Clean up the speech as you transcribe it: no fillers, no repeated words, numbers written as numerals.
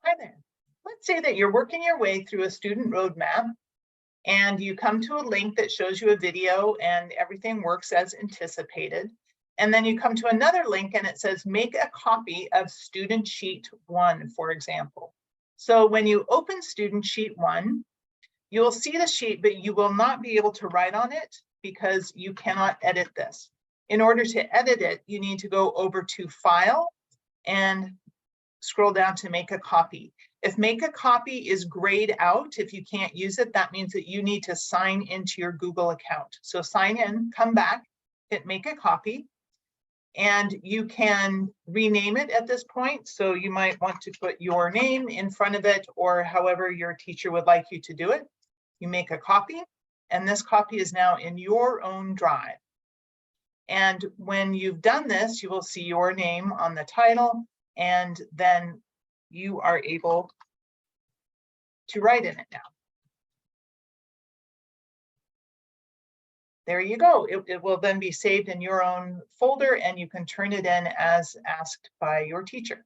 Hi there. Let's say that you're working your way through a student roadmap and you come to a link that shows you a video and everything works as anticipated. And then you come to another link and it says, make a copy of student sheet 1, for example. So when you open student sheet 1, you will see the sheet, but you will not be able to write on it because you cannot edit this. In order to edit it, you need to go over to File and scroll down to Make a Copy. If Make a Copy is grayed out, if you can't use it, that means that you need to sign into your Google account. So sign in, come back, hit Make a Copy, and you can rename it at this point. So you might want to put your name in front of it or however your teacher would like you to do it. You make a copy, and this copy is now in your own drive. And when you've done this, you will see your name on the title, and then you are able to write in it now. There you go. It will then be saved in your own folder and you can turn it in as asked by your teacher.